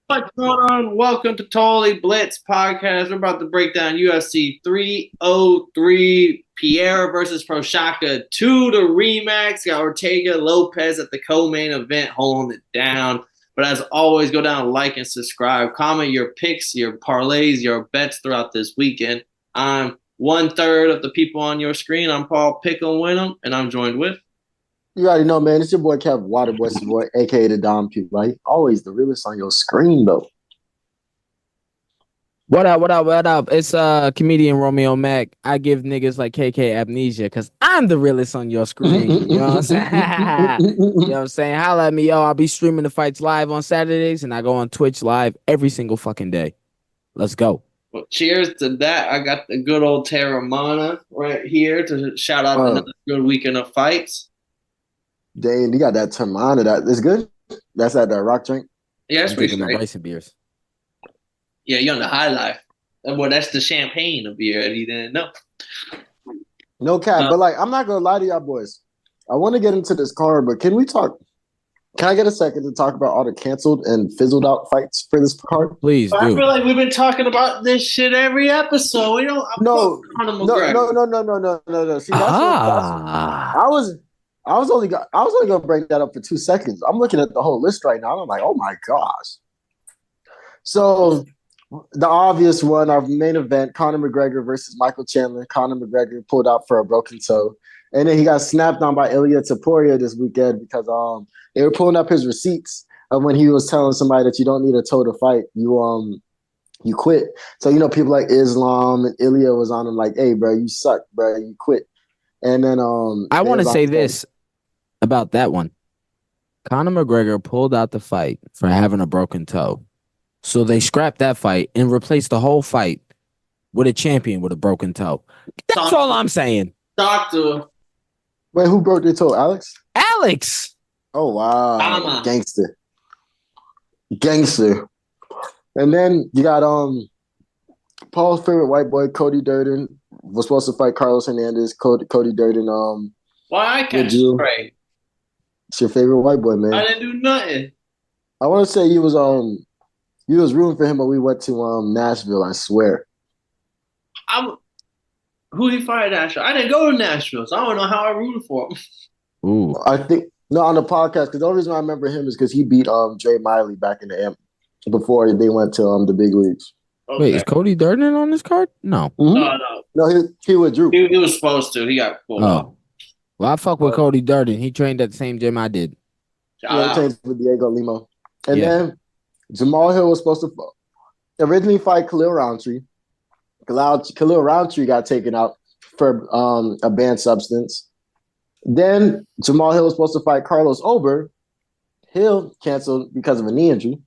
What's going on? Welcome to Totally Blitz Podcast. We're about to break down UFC 303, Pereira versus Prochazka 2, the rematch. Got Ortega, Lopes at the co-main event, holding it down. But as always, go down, like, and subscribe. Comment your picks, your parlays, your bets throughout this weekend. I'm 1/3 of the people on your screen. I'm Paul Pick 'em, win 'em, and I'm joined with. You already know, man. It's your boy Kev Waterboy, boy, aka the Dom People. Like always, the realest on your screen, though. What up, what up, what up? It's comedian Romeo Mack. I give niggas like KK amnesia because I'm the realest on your screen. You know what I'm saying? You know what I'm saying? Holla at me, yo. I'll be streaming the fights live on Saturdays, and I go on Twitch live every single fucking day. Let's go. Well, cheers to that. I got the good old Terramana right here to shout out another good weekend of fights. Dang, you got that Termana. That's good. That's at the rock drink. Yeah, that's pretty my great. Bryson beers. Yeah, you're on the high life. Well, that's the champagne of beer, and he didn't know. No cap, but like, I'm not gonna lie to y'all boys. I want to get into this card, but can we talk? Can I get a second to talk about all the canceled and fizzled out fights for this card? Please do. I feel like we've been talking about this shit every episode. We don't. No. See, that's I was only gonna bring that up for 2 seconds. I'm looking at the whole list right now. And I'm like, oh my gosh. So the obvious one, our main event, Conor McGregor versus Michael Chandler. Conor McGregor pulled out for a broken toe, and then he got snapped on by Ilia Topuria this weekend because they were pulling up his receipts of when he was telling somebody that you don't need a toe to fight. You quit. So people like Islam and Ilia was on him like, hey, bro, you suck, bro, you quit. And then I want to say this about that one. Conor McGregor pulled out the fight for having a broken toe. So they scrapped that fight and replaced the whole fight with a champion with a broken toe. That's all I'm saying. Doctor. Wait, who broke their toe? Alex? Alex. Oh, wow. Gangster. And then you got Paul's favorite white boy, Cody Durden, was supposed to fight Carlos Hernandez. Cody Durden. Why I can't spray? It's your favorite white boy, man. I didn't do nothing. I want to say you was rooting for him, but we went to Nashville. I swear. Who did he fight at Nashville? I didn't go to Nashville, so I don't know how I rooted for him. Ooh. I think on the podcast because the only reason I remember him is because he beat Dre Miley back in the before they went to the big leagues. Okay. Wait, is Cody Durden on this card? No. Mm-hmm. No, he withdrew. He was supposed to. He got pulled off. Well, I fuck with Cody Durden. He trained at the same gym I did. Yeah, he trained with Diego Limo. And then Jamal Hill was supposed to originally fight Khalil Roundtree. Khalil Roundtree got taken out for a banned substance. Then Jamal Hill was supposed to fight Carlos Ober. Hill canceled because of a knee injury.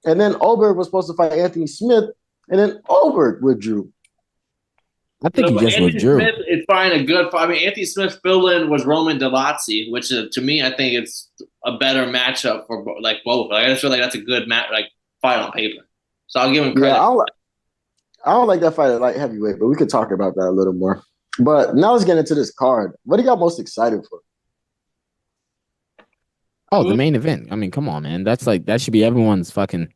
And then Ober was supposed to fight Anthony Smith, and then Ober withdrew. I think he just withdrew. Smith is finding a good fight. I mean, Anthony Smith's fill-in was Roman Delazzi, which to me, I think it's a better matchup for both. I just feel like that's a good fight on paper. So I'll give him credit. Yeah, I don't like that fight at light heavyweight, but we could talk about that a little more. But now let's get into this card. What are y'all most excited for? Oh, the main event. I mean, come on, man. That should be everyone's fucking.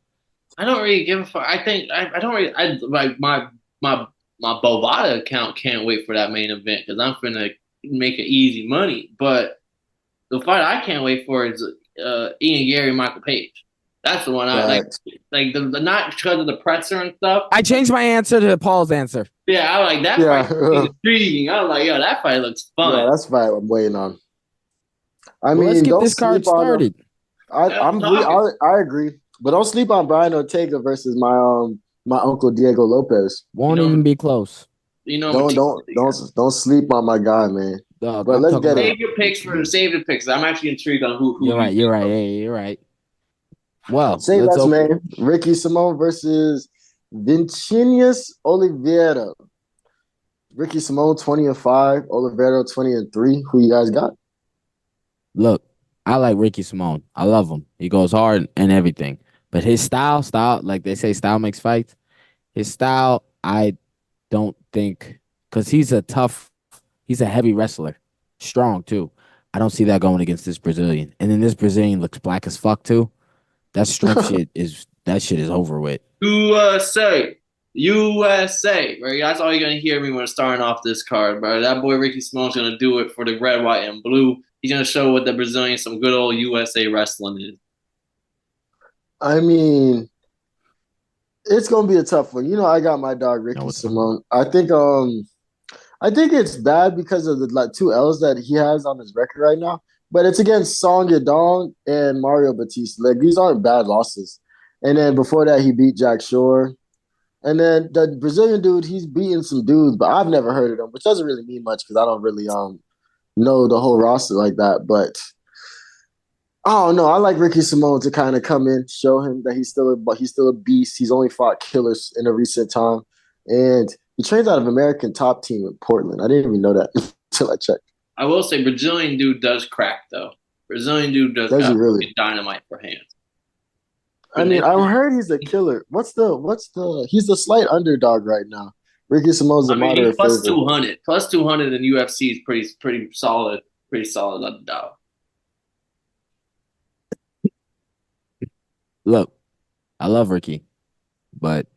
I don't really give a fuck. I think I don't really. I like my Bovada account can't wait for that main event because I'm finna make it easy money. But the fight I can't wait for is Ian Gary, Michael Page. That's the one I like. Like the not because of the presser and stuff. I changed my answer to Paul's answer. Yeah, I like that fight. Intriguing. I was like, yo, that fight looks fun. Yeah, that's the fight I'm waiting on. I mean, let's get this card started. I agree, but don't sleep on Brian Ortega versus my uncle Diego Lopes. Won't even be close. Don't sleep on my guy, man. Dog, but let's get save your picks for save the picks. I'm actually intrigued on who. You're right. Yeah, you're right. Well, say that, man. Ricky Simon versus Vincinius Oliveira. Ricky Simon 20-5, Oliveira 20-3. Who you guys got? Look, I like Ricky Simon. I love him. He goes hard and everything. But his style, like they say, style makes fights. His style, I don't think, because he's a heavy wrestler. Strong, too. I don't see that going against this Brazilian. And then this Brazilian looks black as fuck, too. That strength shit is that shit is over with. USA. USA, bro. That's all you're gonna hear me when I'm starting off this card, bro. That boy Ricky Simone's gonna do it for the red, white, and blue. He's gonna show what the Brazilian some good old USA wrestling is. I mean, it's gonna be a tough one. You know, I got my dog Ricky Simone. I think it's bad because of the 2 L's that he has on his record right now. But it's against Song Yadong and Mario Batista. Like, these aren't bad losses. And then before that, he beat Jack Shore. And then the Brazilian dude, he's beating some dudes, but I've never heard of them, which doesn't really mean much because I don't really know the whole roster like that. But I don't know. I like Ricky Simone to kind of come in, show him that he's still a beast. He's only fought killers in a recent time, and he trains out of American Top Team in Portland. I didn't even know that until I checked. I will say, Brazilian dude does crack though. Brazilian dude does he really? Dynamite for hands. I mean, I heard he's a killer. He's the slight underdog right now. Ricky Simone's a moderate plus favorite. 200. Plus 200 in UFC is pretty solid underdog. Look, I love Ricky, but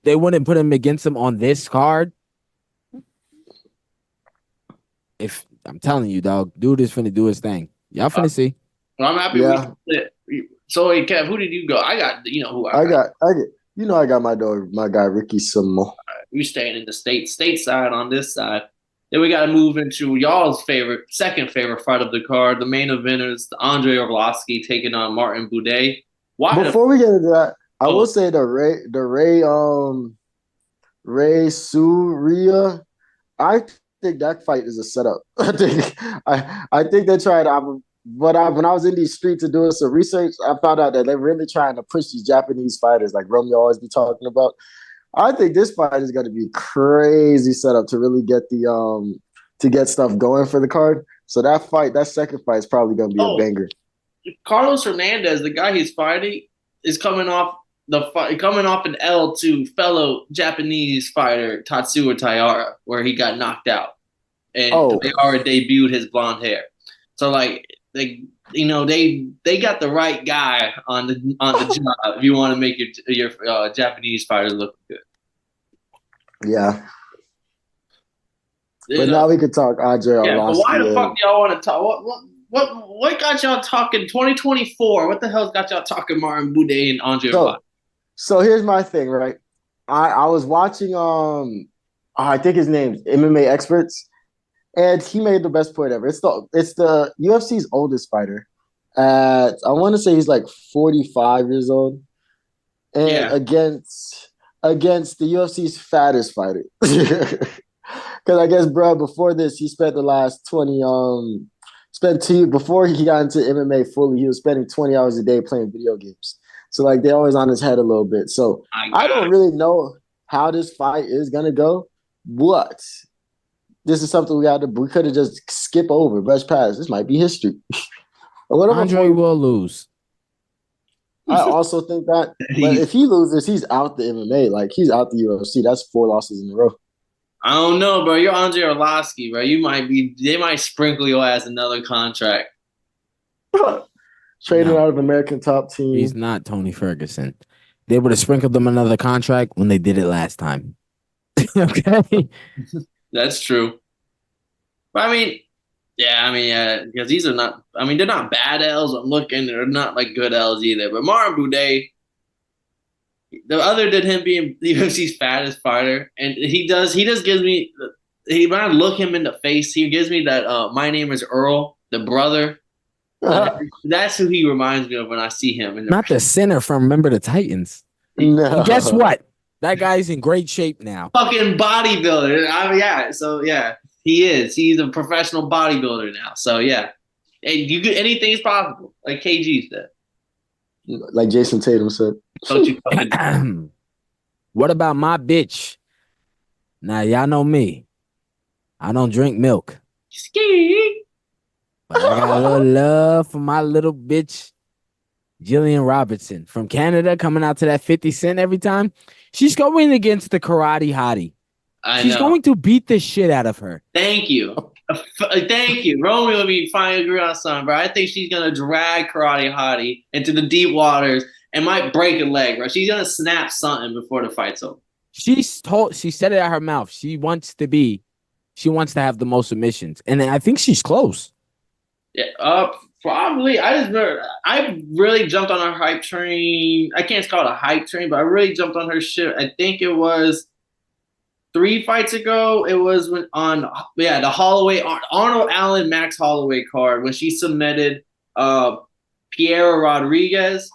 they wouldn't put him against him on this card. If I'm telling you, dog, dude is finna do his thing. Y'all finna see. Well, I'm happy. Yeah. So, hey, Kev, who did you go? I got, you know who I got. I got my guy Ricky Simone. You staying in the stateside on this side. Then we got to move into y'all's second favorite fight of the card. The main eventers, Andre Arlovski taking on Martin Buday. Before we get into that, I will say the Ray Surya. I think that fight is a setup. I think they tried. When I was in these streets and doing some research, I found out that they're really trying to push these Japanese fighters, like Romeo always be talking about. I think this fight is going to be crazy setup to really get to get stuff going for the card. So that second fight is probably going to be a banger. Carlos Hernandez, the guy he's fighting, is coming off an L to fellow Japanese fighter Tatsuya Taira, where he got knocked out, and Taira debuted his blonde hair. So like they got the right guy on the job if you want to make your Japanese fighters look good. Yeah. But now we could talk Andre Arlovski. But why the fuck do y'all want to talk? What got y'all talking 2024? What the hell's got y'all talking Martin Buday and Andre Arlovski? So here's my thing, right? I was watching I think his name's MMA Experts. And he made the best point ever. It's the UFC's oldest fighter. I want to say he's like 45 years old. And against the UFC's fattest fighter. Because I guess, bro, before this, he spent the last 20 before he got into MMA fully, he was spending 20 hours a day playing video games. So like they're always on his head a little bit. So I don't really know how this fight is gonna go. What? This is something we could have just skip over, brush past. This might be history. Andre will lose. I also think that, but if he loses, he's out the MMA. Like he's out the UFC. That's 4 losses in a row. I don't know, bro. You're Andre Arlovski, bro. They might sprinkle your ass another contract. Traded out of American Top Team. He's not Tony Ferguson. They would have sprinkled them another contract when they did it last time. Okay. That's true. But because these are not, they're not bad L's. I'm looking, they're not like good L's either. But Martin Buday, the other than him being the UFC's fattest fighter, and he gives me, when I look him in the face, he gives me that, my name is Earl, the brother. That's who he reminds me of when I see him. Not the center from Remember the Titans. No. And guess what? That guy's in great shape now. Fucking bodybuilder. So he is. He's a professional bodybuilder now. So yeah, and anything's possible, like KG said. Like Jason Tatum said. Don't you What about my bitch? Now y'all know me. I don't drink milk. Ski. But I got a little love for my little bitch, Jillian Robertson from Canada, coming out to that 50 Cent every time. She's going against the karate hottie. She's going to beat the shit out of her. Thank you. Thank you. Romeo and me finally agree on something, bro. I think she's gonna drag Karate Hottie into the deep waters and might break a leg, bro. She's gonna snap something before the fight's over. She said it out her mouth. She wants to have the most submissions. And I think she's close. Yeah, probably. I really jumped on her hype train. I can't call it a hype train, but I really jumped on her shit. I think it was 3 fights ago. It was the Holloway Arnold Allen Max Holloway card when she submitted Piera Rodriguez,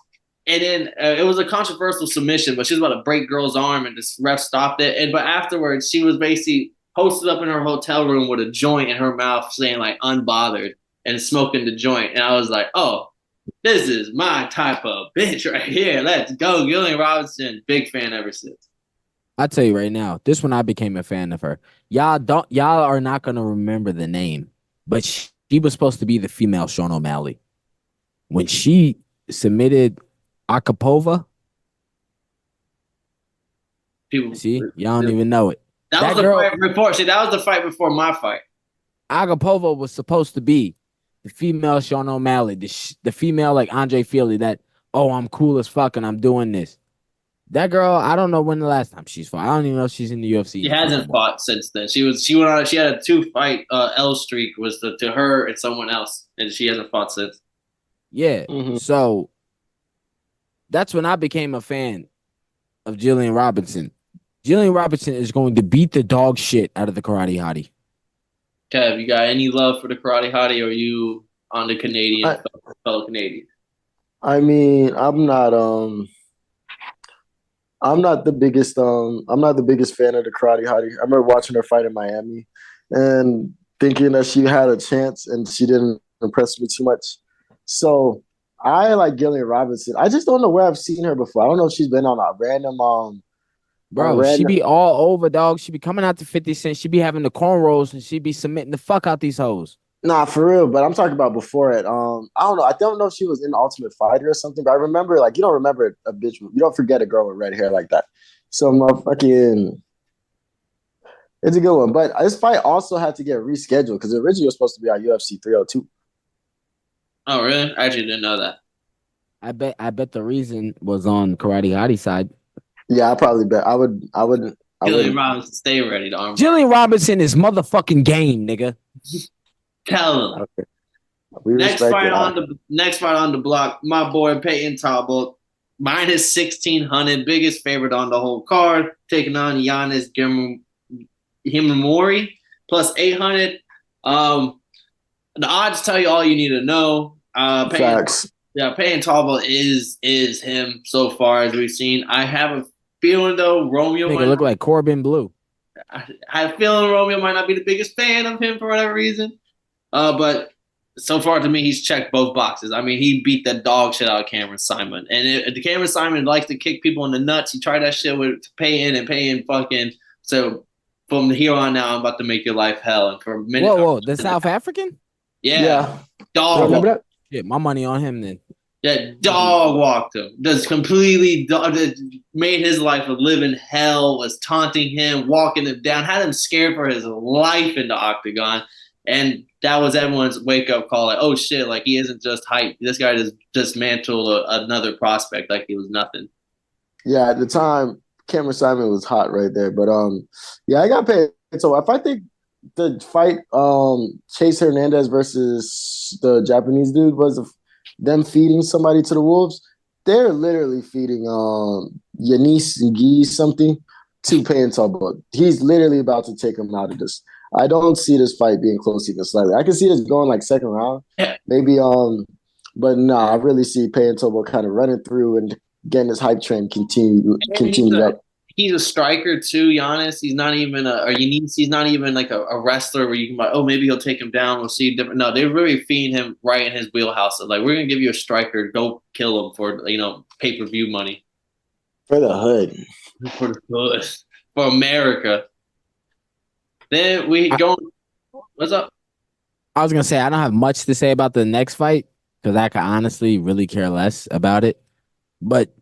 and then it was a controversial submission, but she was about to break girl's arm, and this ref stopped it. But afterwards, she was basically posted up in her hotel room with a joint in her mouth, saying like "unbothered" and smoking the joint. And I was like, oh, this is my type of bitch right here. Let's go, Gillian Robinson. Big fan ever since. I'll tell you right now, this one I became a fan of her. Y'all are not gonna remember the name, but she was supposed to be the female Sean O'Malley. When she submitted Akapova, y'all don't even know it. That was the fight before. See, that was the fight before my fight. Agapova was supposed to be the female Sean O'Malley, the female like Andre Fili. That I'm cool as fuck and I'm doing this. That girl, I don't know when the last time she's fought. I don't even know if she's in the UFC. She hasn't fought since then. She went on. She had a 2-fight L streak was to her and someone else, and she hasn't fought since. Yeah, So that's when I became a fan of Jillian Robinson. Jillian Robinson is going to beat the dog shit out of the Karate Hottie. Kev, you got any love for the Karate Hottie, or are you on the Canadian fellow Canadian? I mean, I'm not the biggest fan of the Karate Hottie. I remember watching her fight in Miami and thinking that she had a chance, and she didn't impress me too much. So I like Gillian Robinson. I just don't know where I've seen her before. I don't know if she's been on a random she be all over, dog. She be coming out to 50 Cent. She be having the cornrows, and she be submitting the fuck out these hoes. Nah, for real. But I'm talking about before it. I don't know. I don't know if she was in Ultimate Fighter or something. But I remember, like, you don't remember a bitch. You don't forget a girl with red hair like that. So motherfucking, it's a good one. But this fight also had to get rescheduled because originally it was supposed to be on UFC 302. Oh, really? I actually didn't know that. I bet the reason was on Karate Hottie side. Yeah, I probably bet. I would. Jillian Robinson, stay ready to arm. Jillian Robinson is motherfucking game, nigga. Tell him. Okay. Next fight on the block, my boy Peyton Talbot, minus 1,600, biggest favorite on the whole card, taking on Giannis Himamori, plus 800. The odds tell you all you need to know. Facts. Peyton Talbot is him so far as we've seen. I have a feeling though Romeo might look like Corbin Blue. I have a feeling Romeo might not be the biggest fan of him for whatever reason. But so far to me, he's checked both boxes. I mean, he beat the dog shit out of Cameron Simon. And Cameron Simon likes to kick people in the nuts. He tried that shit with Peyton fucking. So from here on out, I'm about to make your life hell. And for a minute. Whoa, the South African? Yeah. Dog. Shit, my money on him then. Yeah, dog walked him. Just completely made his life a living hell, was taunting him, walking him down, had him scared for his life in the octagon. And that was everyone's wake-up call. Like, oh, shit, like, he isn't just hype. This guy just dismantled another prospect like he was nothing. Yeah, at the time, Cameron Simon was hot right there. But, yeah, I got paid. So if I think the fight Chase Hernandez versus the Japanese dude was them feeding somebody to the wolves, they're literally feeding Yanis Guy something to Payne Talbot. He's literally about to take him out of this. I don't see this fight being close even slightly. I can see this going like second round, maybe. But no, I really see Payne Talbot kind of running through and getting his hype train continue up. He's a striker too, Giannis. He's not even he's not even like a wrestler where you can like, oh, maybe he'll take him down. We'll see different. No, they're really feeding him right in his wheelhouse. Like, we're gonna give you a striker, go kill him for pay-per-view money. For the hood. For the hood. For America. Then we go. What's up? I was gonna say I don't have much to say about the next fight because I can honestly really care less about it. But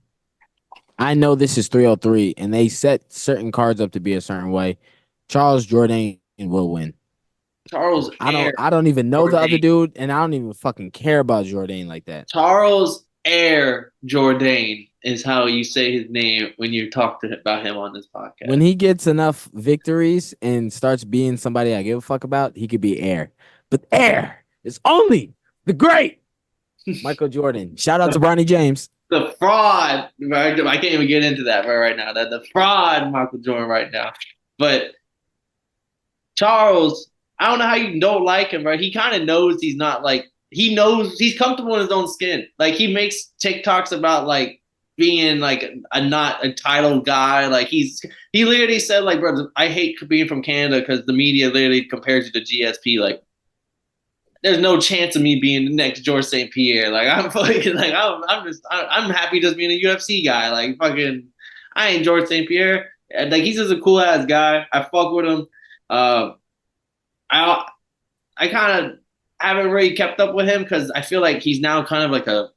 I know this is 303, and they set certain cards up to be a certain way. Charles Jourdain will win. Charles I don't even know the other dude, and I don't even fucking care about Jourdain like that. Charles Air Jourdain is how you say his name when you talk about him on this podcast. When he gets enough victories and starts being somebody I give a fuck about, he could be Air. But Air is only the great Michael Jordan. Shout out to Bronny James. The fraud. I can't even get into that right now. The fraud Michael Jordan right now. But Charles, I don't know how you don't like him, right? He kind of knows he's not like, he knows he's comfortable in his own skin. Like he makes TikToks about like being like a not entitled guy. Like he literally said like, bro, I hate being from Canada because the media literally compares you to GSP. Like there's no chance of me being the next George St. Pierre. Like I'm fucking like I'm happy just being a UFC guy. Like fucking I ain't George St. Pierre. Like he's just a cool ass guy. I fuck with him. I kind of haven't really kept up with him because I feel like he's now kind of like a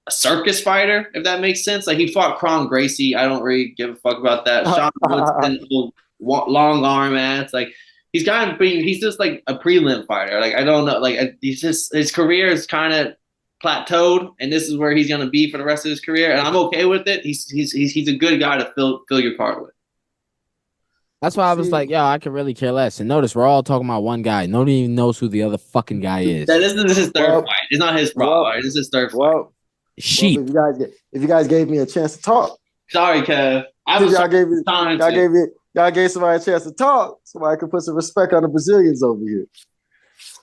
circus fighter, if that makes sense. Like he fought Kron Gracie. I don't really give a fuck about that. Sean Woodson, long arm ass. Like he's just like a prelim fighter. Like I don't know. Like he's just his career is kind of plateaued, and this is where he's gonna be for the rest of his career. And I'm okay with it. He's a good guy to fill your card with. That's why I was like, yo, I could really care less. And notice we're all talking about one guy. Nobody even knows who the other fucking guy is. This is his third fight. It's not his problem. Right? This is his third fight. Sheep. If you guys gave me a chance to talk. Sorry, Kev. Y'all gave somebody a chance to talk. Somebody could put some respect on the Brazilians over here.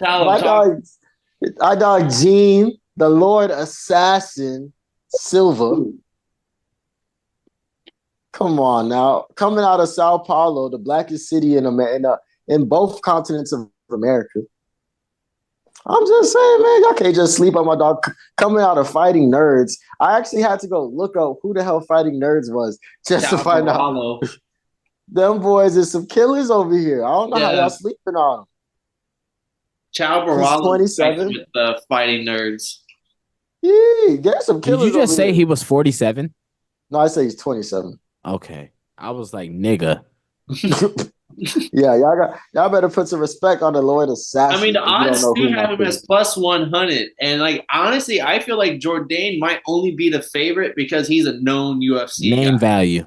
I dog Gene, the Lord Assassin Silva. Come on now. Coming out of Sao Paulo, the blackest city in both continents of America. I'm just saying, man, y'all can't just sleep on my dog. Coming out of Fighting Nerds. I actually had to go look up who the hell Fighting Nerds was just to find out. Them boys is some killers over here. I don't know how y'all sleeping on them. Ciao Baralo 27 with the Fighting Nerds. Yeah, there's some killers. Did you just say he was 47? No, I say he's 27. Okay. I was like, nigga. Yeah, y'all better put some respect on the Lord Assassin. I mean, the odds do have him as plus 100. And like honestly, I feel like Jourdain might only be the favorite because he's a known UFC name guy. value.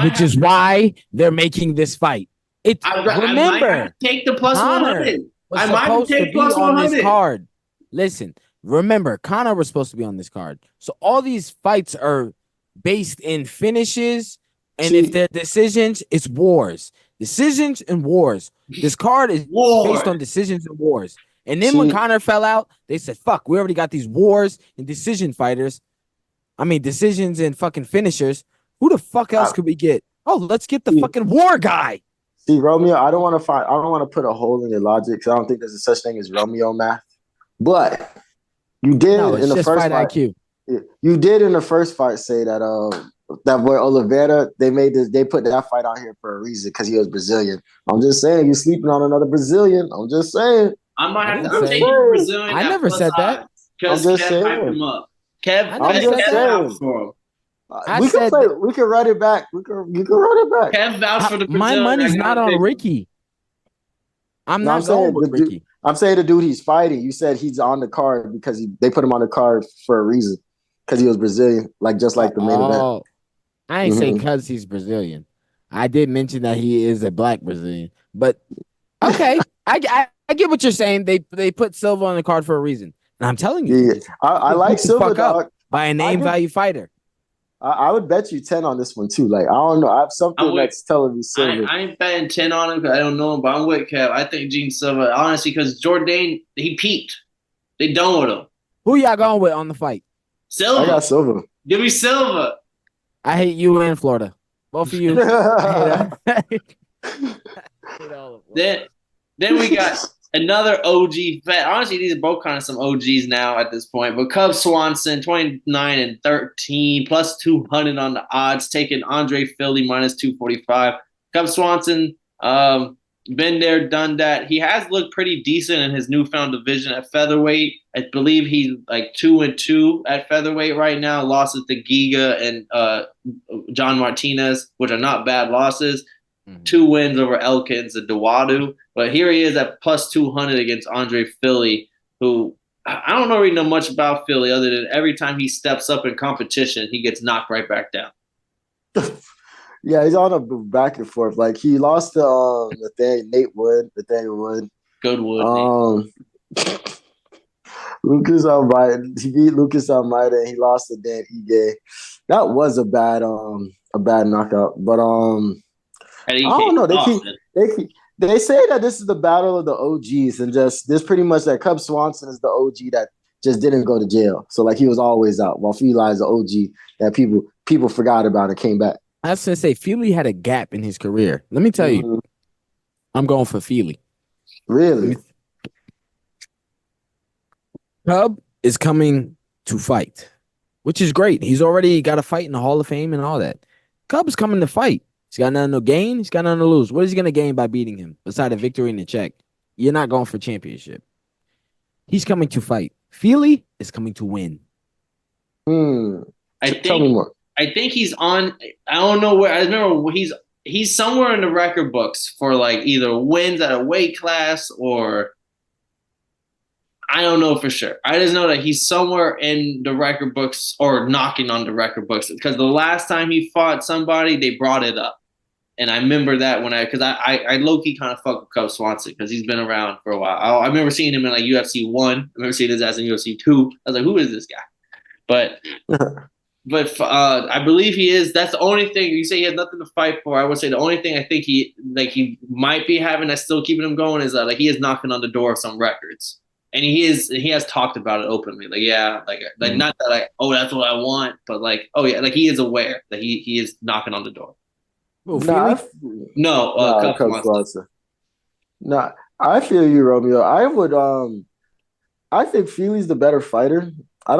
Which is why they're making this fight. Remember, take the plus 100. I might take plus 100 on this card. Listen, remember, Conor was supposed to be on this card. So all these fights are based in finishes, and if they're decisions, it's wars. Decisions and wars. This card is based on decisions and wars. And then when Conor fell out, they said, fuck, we already got these wars and decision fighters. I mean, decisions and fucking finishers. Who the fuck else could we get? Oh, let's get the fucking war guy. See, Romeo, I don't want to put a hole in your logic because I don't think there's a such thing as Romeo math. But you did in the first fight. IQ. You did in the first fight say that that boy Oliveira, they put that fight out here for a reason because he was Brazilian. I'm just saying you're sleeping on another Brazilian. I'm just saying. I might have to take Brazilian. I never said that. I'm just saying. Him up. Kev, I'm just saying. We can run it back. You can run it back. Kev vouched for the Brazilian. My money's not on Ricky. I'm not going with Ricky. I'm saying the dude he's fighting. You said he's on the card because they put him on the card for a reason. Because he was Brazilian, just like the main event. I ain't saying because he's Brazilian. I did mention that he is a black Brazilian. But okay, I get what you're saying. They put Silva on the card for a reason. And I'm telling you, I like Silva, dog. By a name value fighter. I would bet you 10 on this one too. Like, I don't know. I have something that's telling me Silva. I ain't betting 10 on him because I don't know him, but I'm with Kev. I think Gene Silva, honestly, because Jourdain, he peaked. They done with him. Who y'all going with on the fight? Silva. I got Silva. Give me Silva. I hate you in Florida. Both of you. I hate all of them. Then we got another OG vet. Honestly, these are both kind of some OGs now at this point. But Cub Swanson, 29-13, plus 200 on the odds, taking Andre Philly minus 245. Cub Swanson, been there, done that. He has looked pretty decent in his newfound division at featherweight. I believe he's like 2-2 at featherweight right now. Losses to Giga and John Martinez, which are not bad losses. 2 wins over Elkins and Dewadu. But here he is at plus 200 against Andre Philly, who I don't really know much about Philly other than every time he steps up in competition, he gets knocked right back down. Yeah, he's on a back and forth. Like he lost to Nathaniel Wood. Goodwood. Lucas Almeida. He beat Lucas Almeida and he lost to Dan Ige. That was a bad knockout. But I don't know. They say that this is the battle of the OGs, and just this pretty much that Cub Swanson is the OG that just didn't go to jail. So like he was always out, while Feli is the OG that people forgot about and came back. I was gonna say Feli had a gap in his career. Let me tell you, I'm going for Feli. Really? Cub is coming to fight, which is great. He's already got a fight in the Hall of Fame and all that. Cub is coming to fight. He's got nothing to gain. He's got nothing to lose. What is he going to gain by beating him besides a victory in the check? You're not going for championship. He's coming to fight. Feli is coming to win. Tell me more. I think he's on. I don't know where. I remember he's somewhere in the record books for like either wins at a weight class or I don't know for sure. I just know that he's somewhere in the record books or knocking on the record books because the last time he fought somebody, they brought it up. And I remember that because I low-key kind of fuck with Cub Swanson because he's been around for a while. I remember seeing him in like UFC 1. I remember seeing his ass in UFC 2. I was like, who is this guy? But I believe he is. That's the only thing. You say he has nothing to fight for. I would say the only thing I think he might be having that's still keeping him going is like he is knocking on the door of some records. And he has talked about it openly. Like, yeah, like not that like, oh, that's what I want, but like, oh yeah, like he is aware that he is knocking on the door. Cub Swanson. No, I feel you, Romeo. I think Feli's the better fighter. I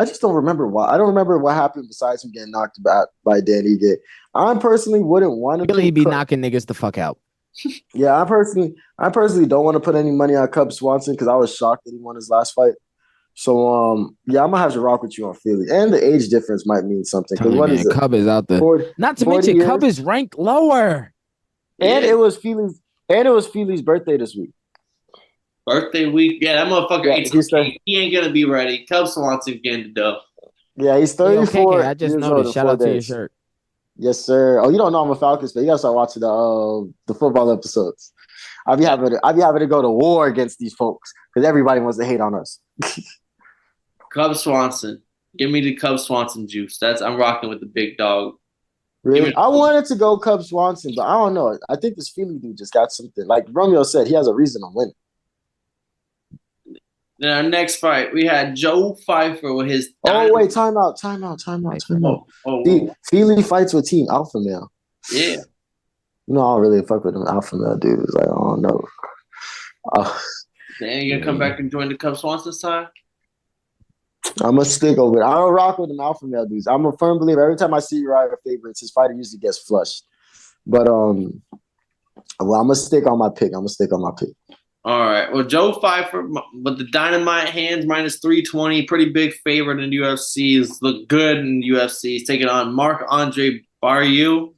just don't remember why. I don't remember what happened besides him getting knocked out by Dan Ige. I personally wouldn't want to really be knocking niggas the fuck out. Yeah, I personally don't want to put any money on Cub Swanson because I was shocked that he won his last fight. So yeah, I'm gonna have to rock with you on Feli, and the age difference might mean something. Because Cub is out there. Not to mention, Cub is ranked lower. And it was Feli's birthday this week. Birthday week, yeah, that motherfucker. He ain't gonna be ready. Cub Swanson getting the dub. Yeah, he's 34. I just noticed. Shout out to your shirt. Yes, sir. Oh, you don't know I'm a Falcons fan. You gotta start watching the football episodes. I'd be having to go to war against these folks because everybody wants to hate on us. Cub Swanson, give me the Cub Swanson juice. I'm rocking with the big dog. Really, I wanted to go Cub Swanson, but I don't know. I think this Feli dude just got something. Like Romeo said, he has a reason to win. Then our next fight, we had Joe Pfeiffer with his. Oh wait, time out. Feli fights with Team Alpha Male. Yeah. I don't really fuck with them Alpha Male dudes. Like I don't know. Then you gonna come back and join the Cub Swanson side? I'm gonna stick over it. I don't rock with them Alpha Male dudes. I'm a firm believer. Every time I see Uriah favorites, his fighter usually gets flushed. But I'm gonna stick on my pick. All right. Well, Joe Pfeiffer with the dynamite hands minus 320, pretty big favorite in UFC. He's looked good in UFC. He's taking on Marc-Andre Barriault.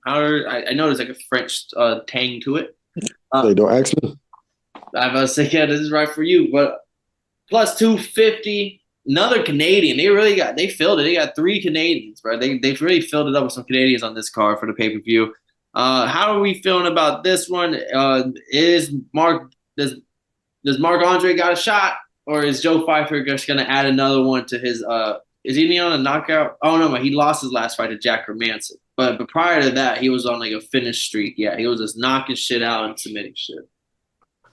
I know there's like a French tang to it. Don't ask me. I was saying, yeah, this is right for you. But plus 250, another Canadian. They filled it. They got 3 Canadians, bro. They've really filled it up with some Canadians on this card for the pay-per-view. How are we feeling about this one? Does Marc-Andre got a shot, or is Joe Pfeiffer just going to add another one to his? Is he on a knockout? Oh no, he lost his last fight to Jack Hermanson. But prior to that, he was on like a finish streak. Yeah, he was just knocking shit out and submitting shit.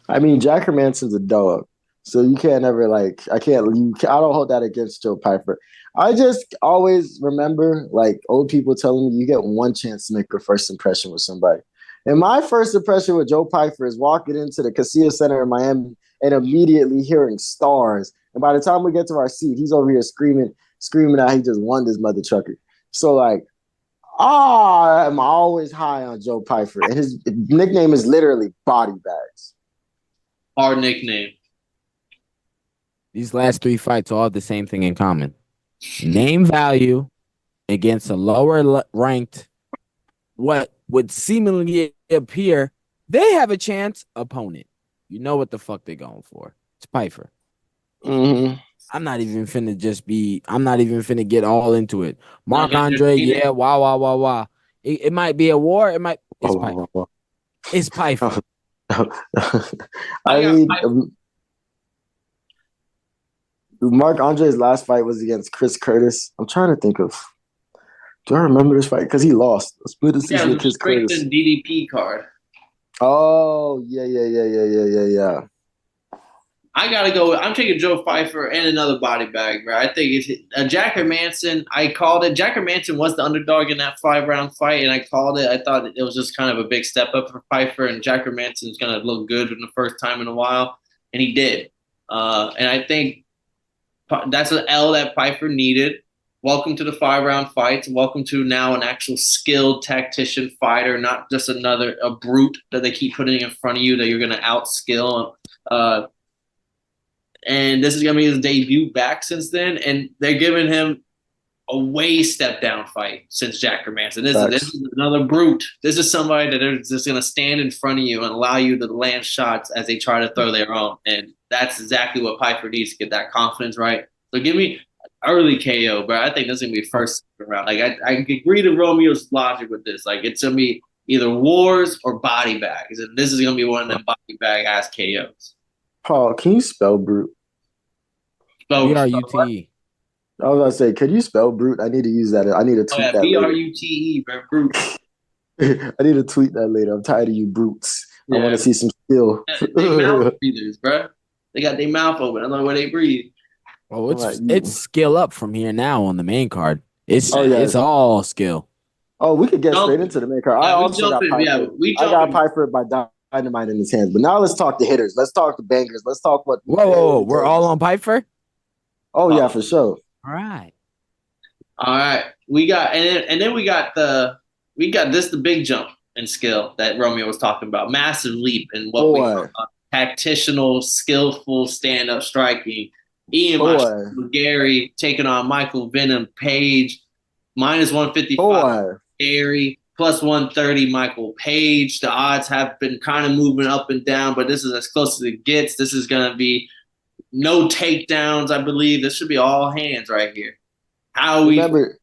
I mean, Jack Hermanson's a dog, so you can't ever I don't hold that against Joe Pfeiffer. I just always remember old people telling me you get one chance to make a first impression with somebody. And my first impression with Joe Pfeiffer is walking into the Casilla Center in Miami and immediately hearing stars. And by the time we get to our seat, he's over here screaming out he just won this mother trucker. So I'm always high on Joe Pfeiffer. And his nickname is literally Body Bags. Our nickname. These last 3 fights all have the same thing in common. Name value against a lower ranked what would seemingly appear they have a chance opponent. You know what the fuck they're going for. It's Pfeiffer. Mm-hmm. I'm not even finna I'm not even finna get all into it. Not Mark gonna Andre, entertain it. yeah, wow. It might be a war. It's Pfeiffer. Oh, It's Pfeiffer. I I got mean, Mark Andre's last fight was against Chris Curtis. I'm trying to think of. Do I remember this fight? Because he lost a split yeah, decision it with was a Chris Curtis. strengthened DDP card. Oh, yeah. I gotta go. I'm taking Joe Pfeiffer and another body bag, bro. I think it's Jacker Manson. I called it. Jacker Manson was the underdog in that 5 round fight, and I called it. I thought it was just kind of a big step up for Pfeiffer, and Jacker Manson's gonna look good for the first time in a while, and he did. And I think that's an L that Pfeiffer needed. Welcome to the 5 round fights. Welcome to now an actual skilled tactician fighter, not just a brute that they keep putting in front of you that you're gonna outskill. And this is gonna be his debut back since then, and they're giving him a way step down fight since Jack Hermanson. This is another brute. This is somebody that is just gonna stand in front of you and allow you to land shots as they try to throw their own, and that's exactly what Piper needs to get that confidence right. So give me early KO, but I think this is gonna be first round. Like I agree to Romeo's logic with this. Like it's gonna be either wars or body bags, and this is gonna be one of them body bag ass KOs. Paul, can you spell brute? So, BRUTE. I was about to say, could you spell brute? I need to use that. I need to tweet that later. BRUTE, brute. I need to tweet that later. I'm tired of you brutes. Yeah. I want to see some skill. They mouth breathers, bro. They got their mouth open. I don't know where they breathe. Oh, it's skill up from here now on the main card. It's all skill. Oh, we could get straight into the main card. Yeah, I also got Piper. I got Piper by dynamite in his hands. But now let's talk the hitters. Let's talk the bangers. Let's talk what. Whoa. We're all on Piper? Oh, yeah, for sure. All right. We got and then we got the big jump in skill that Romeo was talking about. Massive leap in what we call tactitional, skillful stand-up striking. Ian Gary taking on Michael Venom Page, minus 155 Gary, plus 130 Michael Page. The odds have been kind of moving up and down, but this is as close as it gets. This is gonna be no takedowns, I believe. This should be all hands right here. Remember,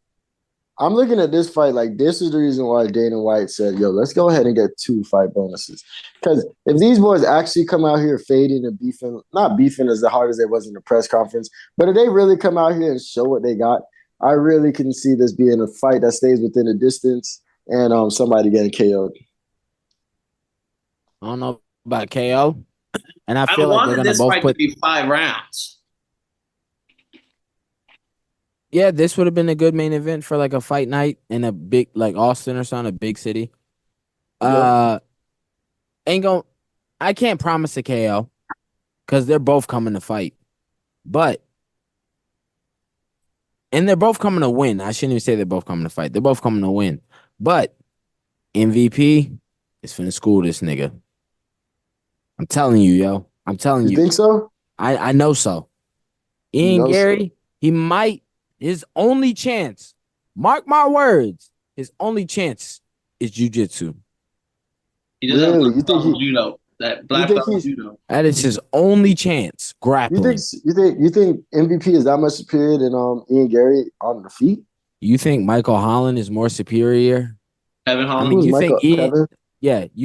I'm looking at this fight like this is the reason why Dana White said, yo, let's go ahead and get 2 fight bonuses. Because if these boys actually come out here fading and beefing, not beefing as hard as they was in the press conference, but if they really come out here and show what they got, I really can see this being a fight that stays within a distance and somebody getting KO'd. I don't know about KO. And I feel like they're going to both put 5 rounds. Yeah, this would have been a good main event for like a fight night in a big like Austin or something, a big city. I can't promise a KO because they're both coming to fight. And they're both coming to win. I shouldn't even say they're both coming to fight. They're both coming to win. But MVP is finna school this nigga. I'm telling you, yo. I'm telling you. You think so? I know so. Ian Gary, he might. His only chance, mark my words, his only chance is jiu-jitsu. He doesn't really? Judo. That black belt judo. That is his only chance. Grappling. You think MVP is that much superior than Ian Gary on the feet? You think Michael Holland is more superior? Kevin Holland. I mean, you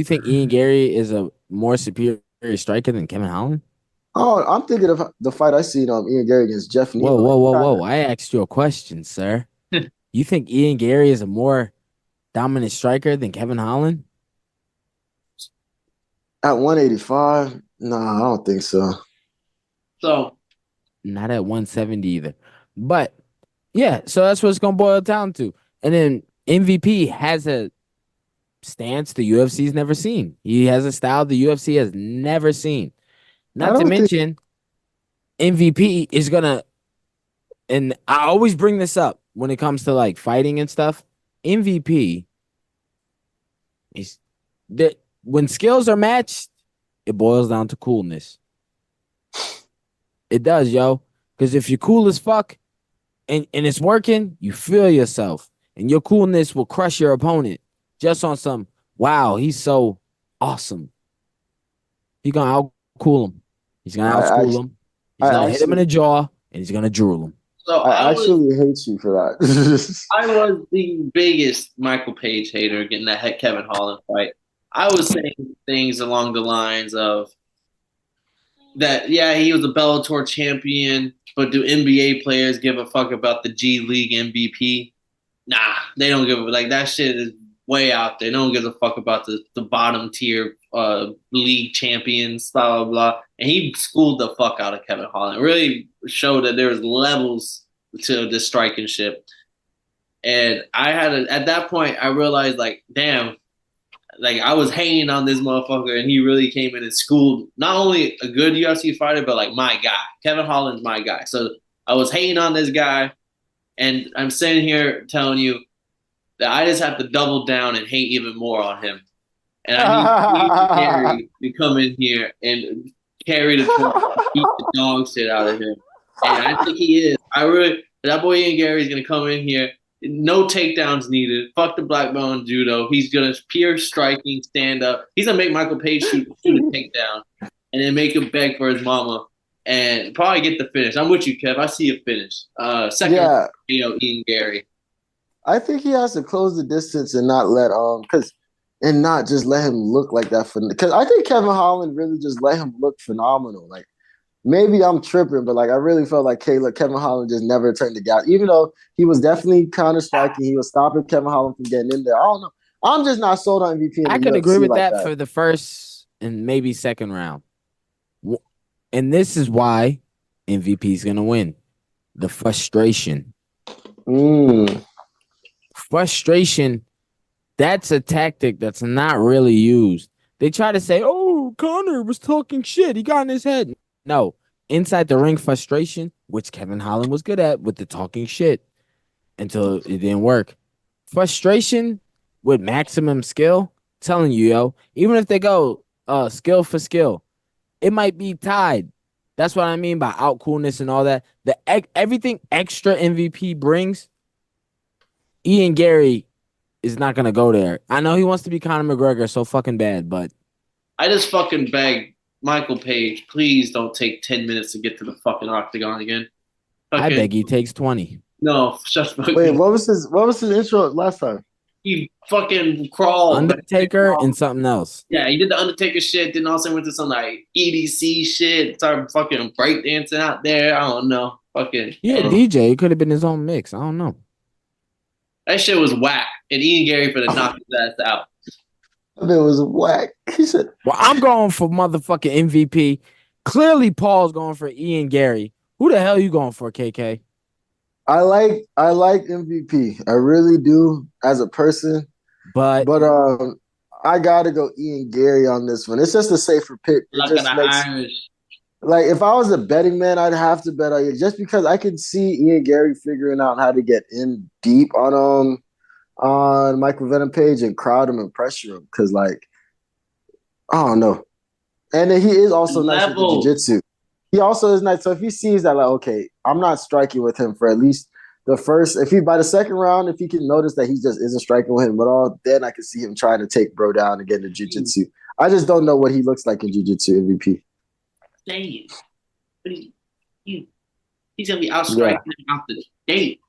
think Ian Gary is a more superior striker than Kevin Holland? Oh, I'm thinking of the fight I seen Ian Gary against Jeff Neal. Whoa. I asked you a question, sir. You think Ian Gary is a more dominant striker than Kevin Holland? At 185? No, I don't think so. So, not at 170 either. But, yeah, so that's what it's going to boil down to. And then MVP has a stance the UFC's never seen. He has a style the UFC has never seen. Not to mention, MVP is going to, and I always bring this up when it comes to like fighting and stuff. MVP is that when skills are matched, it boils down to coolness. It does, yo. Because if you're cool as fuck and it's working, you feel yourself. And your coolness will crush your opponent. just on some, wow, he's so awesome. He's going to outcool him. He's going to I outschool actually, him. He's going I to hit him in actually, the jaw, and he's going to drool him. So I actually hate you for that. I was the biggest Michael Page hater getting that Kevin Holland fight. I was saying things along the lines of that, yeah, he was a Bellator champion, but do NBA players give a fuck about the G League MVP? Nah, they don't give a like that shit is way out there. No one gives a fuck about the bottom tier league champions, blah blah blah. And he schooled the fuck out of Kevin Holland. It really showed that there was levels to the striking ship. And at that point I realized like, damn, like I was hanging on this motherfucker, and he really came in and schooled not only a good UFC fighter, but like my guy. Kevin Holland's my guy. So I was hating on this guy, and I'm sitting here telling you that I just have to double down and hate even more on him. And I need Gary to come in here and carry the torch, beat the dog shit out of him. And I think he is. That boy Ian Gary is gonna come in here. No takedowns needed. Fuck the black belt in judo. He's gonna pure striking, stand up. He's gonna make Michael Page shoot a takedown, and then make him beg for his mama, and probably get the finish. I'm with you, Kev. I see a finish. Second, Yeah. Ian Gary. I think he has to close the distance and not let and not just let him look like that because I think Kevin Holland really just let him look phenomenal. Like maybe I'm tripping, but like I really felt like Kevin Holland just never turned the gas. Even though he was definitely counter striking, he was stopping Kevin Holland from getting in there. I don't know. I'm just not sold on MVP. I could agree with that for the first and maybe second round. And this is why MVP is going to win. The frustration. Frustration, that's a tactic that's not really used. They try to say, oh, Conor was talking shit. He got in his head. No. Inside the ring frustration, which Kevin Holland was good at with the talking shit until it didn't work. Frustration with maximum skill, telling you, yo, even if they go skill for skill, it might be tied. That's what I mean by out coolness and all that. Everything extra MVP brings, Ian Gary is not going to go there. I know he wants to be Conor McGregor so fucking bad, but I just fucking beg Michael Page, please don't take 10 minutes to get to the fucking octagon again. I beg he takes 20. No, just fucking. Wait, what was his intro last time? He fucking crawled. Undertaker and something else. Yeah, he did the Undertaker shit, then also went to some like EDC shit, started fucking breakdancing out there. I don't know. Fucking DJ. It could have been his own mix. I don't know. That shit was whack. And Ian Gary for the knock his ass out. It was whack. He said, well, I'm going for motherfucking MVP. Clearly, Paul's going for Ian Gary. Who the hell are you going for, KK? I like MVP. I really do as a person. But I gotta go Ian Gary on this one. It's just a safer pick. Like if I was a betting man, I'd have to bet on it just because I could see Ian Gary figuring out how to get in deep on Michael Venom Page and crowd him and pressure him. Cause like I don't know. And then he is also nice with the jiu-jitsu. He also is nice. So if he sees that, like, okay, I'm not striking with him for at least the first, by the second round, if he can notice that he just isn't striking with him at all, then I can see him trying to take bro down and get into jiu-jitsu. I just don't know what he looks like in jiu-jitsu MVP. Dang. He's going to be out striking him out the gate.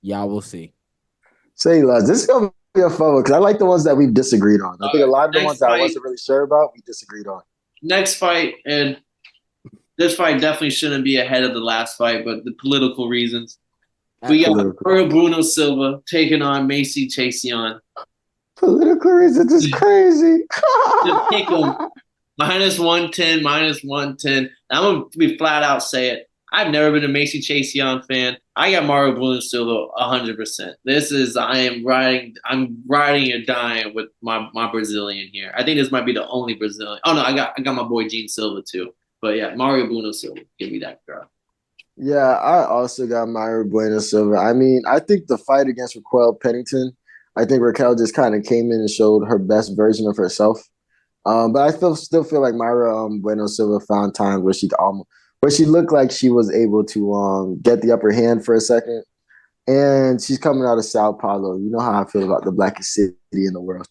Y'all will see. Say less. This is going to be a fun one because I like the ones that we've disagreed on. I think a lot of the ones that I wasn't really sure about, we disagreed on. Next fight, and this fight definitely shouldn't be ahead of the last fight, but the political reasons. We got Bruno Silva taking on Macy Chasion. Political reasons is crazy. Just pick him. -110, -110. I'm going to be flat out say it. I've never been a Macy Chasion fan. I got Mario Bruno Silva 100%. I'm riding or dying with my Brazilian here. I think this might be the only Brazilian. Oh no, I got my boy Gene Silva too. But yeah, Mario Bruno Silva, give me that girl. Yeah, I also got Mario Bruno Silva. I mean, I think the fight against Raquel Pennington, I think Raquel just kind of came in and showed her best version of herself. But I still feel like Mario Bueno Silva found times where she looked like she was able to get the upper hand for a second. And she's coming out of Sao Paulo. You know how I feel about the blackest city in the world.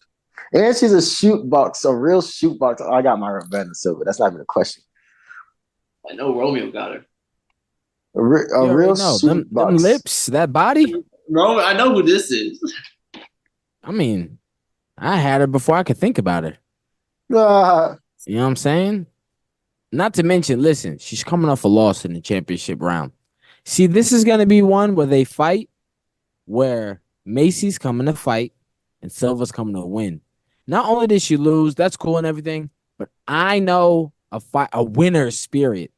And she's a shoot box, a real shoot box. I got my revenge on Silva. That's not even a question. I know Romeo got her. A You real already know shoot them box. lips, that body. Romeo, I know who this is. I mean, I had her before I could think about her. Ah, You know what I'm saying? Not to mention, listen, she's coming off a loss in the championship round. See, this is gonna be one where they fight, where Macy's coming to fight and Silva's coming to win. Not only did she lose, that's cool and everything, but I know a winner's spirit.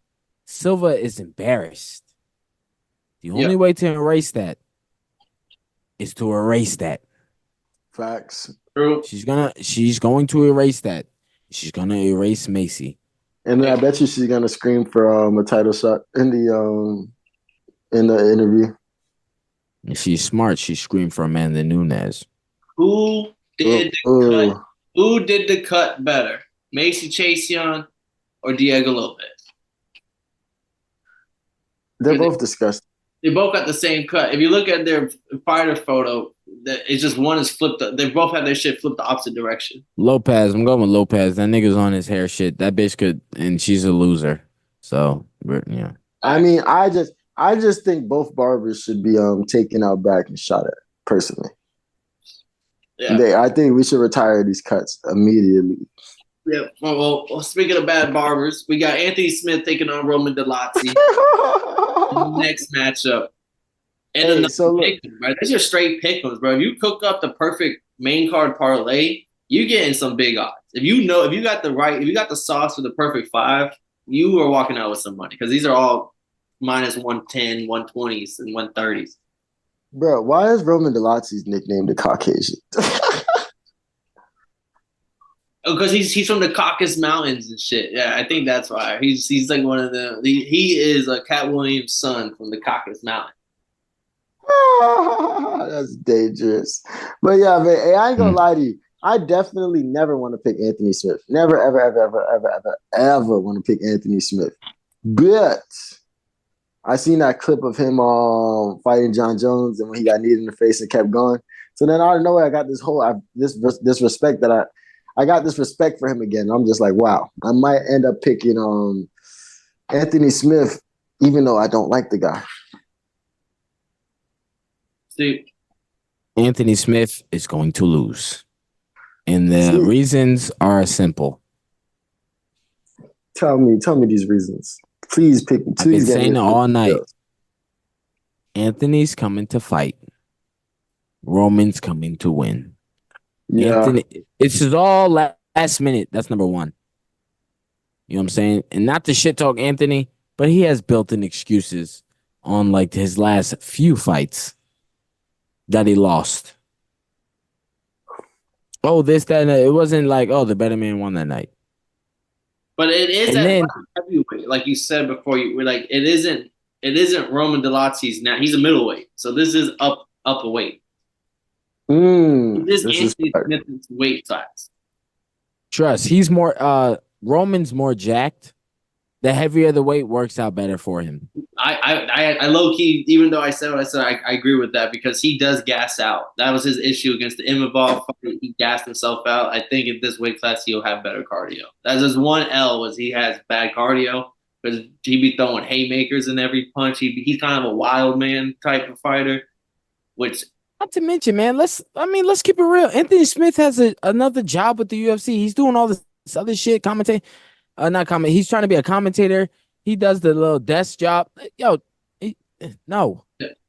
Silva is embarrassed. The only way to erase that is to erase that. facts. True. She's going to erase that. She's gonna erase Macy. And then I bet you she's gonna scream for a title shot in the interview. And she's smart. She screamed for Amanda Nunes. Who did the cut? Who did the cut better? Macy Chasion or Diego Lopez? They're both disgusting. They both got the same cut. If you look at their fighter photo, it's just one is flipped. They both have their shit flipped the opposite direction. Lopez, I'm going with Lopez. That nigga's on his hair shit. That bitch could, and she's a loser. So, yeah. I mean, I just think both barbers should be taken out back and shot at, personally. Yeah. I think we should retire these cuts immediately. Yeah. Well, speaking of bad barbers, we got Anthony Smith taking on Roman Dolazzi. Next matchup. And right? These are straight pick'ems, bro. If you cook up the perfect main card parlay, you getting some big odds. If you got the sauce for the perfect five, you are walking out with some money because these are all minus 110, 120s, and 130s. Bro, why is Roman Dolazzi's nickname the Caucasian? Because he's from the Caucasus Mountains and shit. Yeah, I think that's why. He's like one of the he is a Cat Williams' son from the Caucasus Mountains. That's dangerous. But yeah, man, hey, I ain't gonna lie to you. I definitely never want to pick Anthony Smith. Never, ever, ever, ever, ever, ever, ever want to pick Anthony Smith. But I seen that clip of him fighting John Jones, and when he got kneed in the face and kept going. So then out of nowhere, I got this respect that I got this respect for him again. I'm just like, wow, I might end up picking Anthony Smith, even though I don't like the guy. See, Anthony Smith is going to lose. And the reasons are simple. Tell me these reasons. Please pick. I've been saying it all night. Anthony's coming to fight. Roman's coming to win. Yeah. Anthony, it's all last minute. That's number one. You know what I'm saying? And not to shit talk Anthony, but he has built-in excuses on like his last few fights that he lost. Oh, this, that, and that. It wasn't like, oh, the better man won that night. But it is heavyweight, like you said before. You were like, it isn't Roman Dolazzi's now. He's a middleweight, so this is up a weight. This is Anthony Smith's weight class. Trust, he's more. Roman's more jacked. The heavier the weight works out better for him. I low key, even though I said what I said, I agree with that because he does gas out. That was his issue against the Imavov fight. He gassed himself out. I think in this weight class he'll have better cardio. That's his one L was he has bad cardio because he be throwing haymakers in every punch. He's kind of a wild man type of fighter, which. Not to mention, man. Let's keep it real. Anthony Smith has another job with the UFC. He's doing all this other shit, commentating. He's trying to be a commentator. He does the little desk job. Yo, no.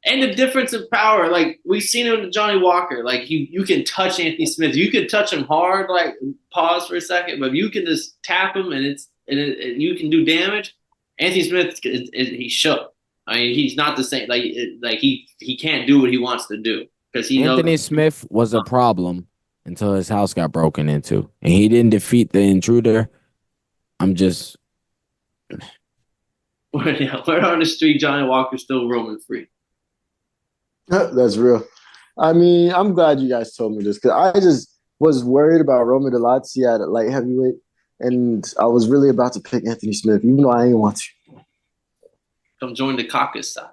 And the difference in power, like we've seen it with Johnny Walker. Like you can touch Anthony Smith. You can touch him hard. Like pause for a second, but you can just tap him and you can do damage. Anthony Smith, he shook. I mean, he's not the same. Like he can't do what he wants to do because Anthony Smith was a problem until his house got broken into, and he didn't defeat the intruder. I'm just. We're on the street. Johnny Walker's still roaming free. That's real. I mean, I'm glad you guys told me this because I just was worried about Roman Dolazzi at light heavyweight, and I was really about to pick Anthony Smith, even though I didn't want to. Come join the caucus side.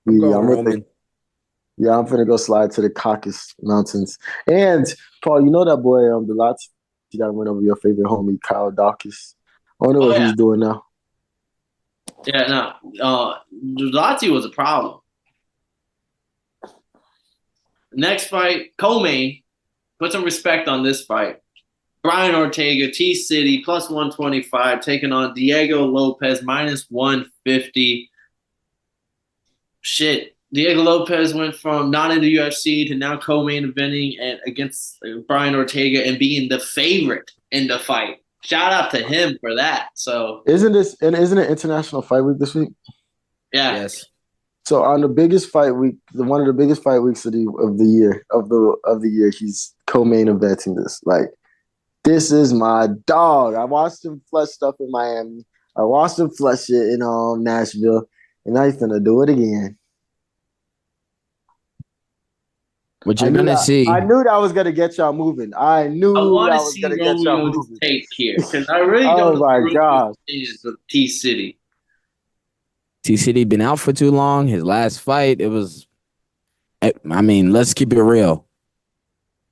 I'm Roman. Yeah, I'm finna go slide to the Caucasus Mountains. And Paul, you know that boy, the Lati that went over your favorite homie, Kyle Dawkins. I wonder Oh what yeah, he's doing now. yeah. No, Lazio was a problem. Next fight, co-main. Put some respect on this fight. Brian Ortega, T City, plus 125, taking on Diego Lopes, minus 150. Shit. Diego Lopes went from not in the UFC to now co-main eventing and against Brian Ortega and being the favorite in the fight. Shout out to him for that. So Isn't it International Fight Week this week? yeah, Yes. So on the biggest fight week, one of the biggest fight weeks of the year, he's co-main eventing this. Like, this is my dog. I watched him flush stuff in Miami. I watched him flush it in Nashville, and now he's gonna do it again. What you're gonna see. I knew that was gonna get y'all moving. I I knew want that to was see gonna get y'all Romeo's moving. take here because I really don't Oh know my Romeo's gosh. opinions of T City. T City been out for too long. His last fight, it was. I mean, let's keep it real.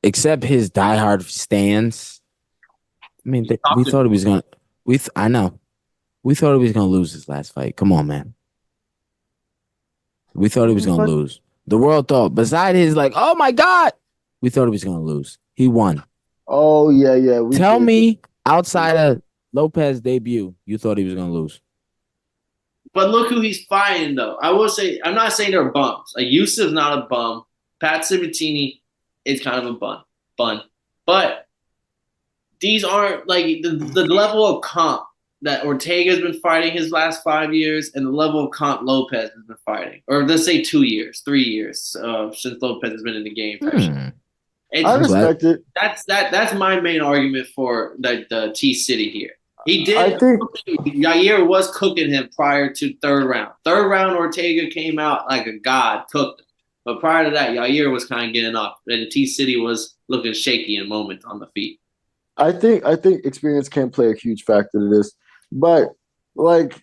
Except his diehard stands. I mean, we thought he was gonna. I know. We thought he was gonna lose his last fight. Come on, man. We thought he was gonna lose. The world thought. Beside his, like, oh my god, we thought he was gonna lose. He won. Oh yeah. Tell me, outside of Lopez debut, you thought he was gonna lose. But look who he's fighting, though. I will say, I'm not saying they're bums. Like, Yusuf's not a bum. Pat Sabatini is kind of a bun. But these aren't, like, the level of comp that Ortega's been fighting his last 5 years and the level of comp Lopez has been fighting. Or let's say 2 years, 3 years since Lopez has been in the game. I respect it. That's my main argument for the T City here. He did. I think Yair was cooking him prior to third round. Third round, Ortega came out like a god, cooked him. But prior to that, Yair was kind of getting up, and T City was looking shaky in a moment on the feet. I think experience can play a huge factor to this, but like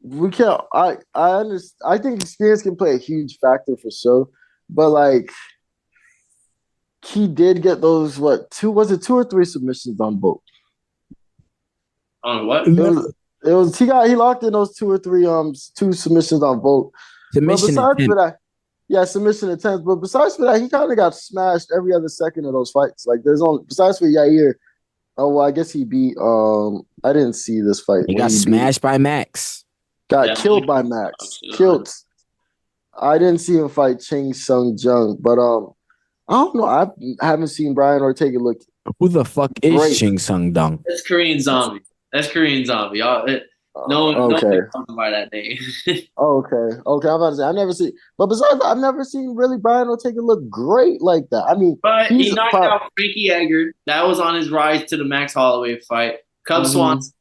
we can't. I understand. I think experience can play a huge factor for sure, but like he did get those two or three submissions on both. On what? It was he locked in those two or three two submissions on both. Submission intent. Submission attempts. But besides for that, he kind of got smashed every other second of those fights. Like there's only besides for Yair. Oh well, I guess he beat. I didn't see this fight. He got smashed by Max. Got killed by Max. Killed. I didn't see him fight Ching Sung Jung, but I don't know. I haven't seen Brian Ortega look. Who the fuck is Ching Sung Jung? That's Korean Zombie. Y'all. No one talking by that name. Okay. I'm about to say I've never seen, but besides that, I've never seen really Brian Ortega look great like that. I mean, but he knocked out Frankie Edgar. That was on his rise to the Max Holloway fight. Cub Swanson,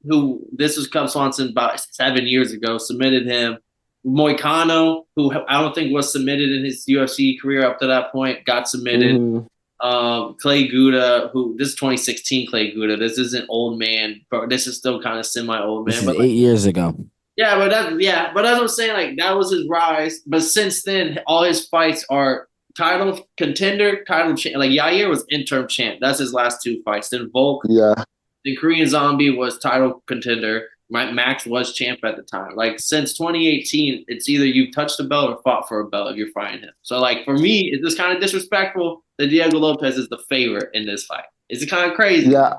this was Cub Swanson about 7 years ago, submitted him. Moicano, who I don't think was submitted in his UFC career up to that point, got submitted. Clay Guda, this is 2016 Clay Guda. This isn't old man, but this is still kind of semi-old man. This is 8 years ago. Yeah, but that's what I'm saying. Like that was his rise. But since then, all his fights are title contender, title champ. Like Yair was interim champ. That's his last 2 fights. Then Volk, the Korean Zombie was title contender. Max was champ at the time. Like since 2018, it's either you've touched a belt or fought for a belt if you're fighting him. So like for me, it's just kind of disrespectful that Diego Lopes is the favorite in this fight. Is it kind of crazy? Yeah,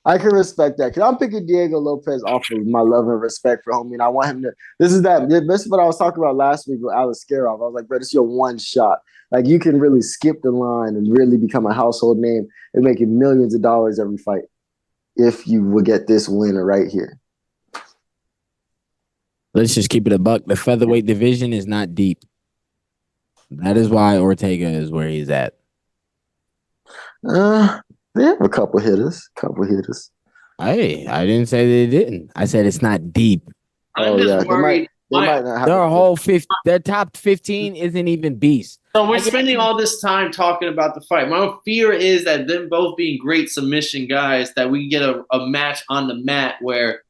I can respect that because I'm picking Diego Lopes off of my love and respect for homie, and I want him to. This is what I was talking about last week with Alex Pereira. I was like, bro, this is your one shot. Like you can really skip the line and really become a household name and make you millions of dollars every fight if you would get this winner right here. Let's just keep it a buck. The featherweight division is not deep. That is why Ortega is where he's at. They have a couple hitters. Hey, I didn't say they didn't. I said it's not deep. I'm just worried. They might not have their top 15 isn't even beast. So we're spending all this time talking about the fight. My fear is that them both being great submission guys, that we get a match on the mat where,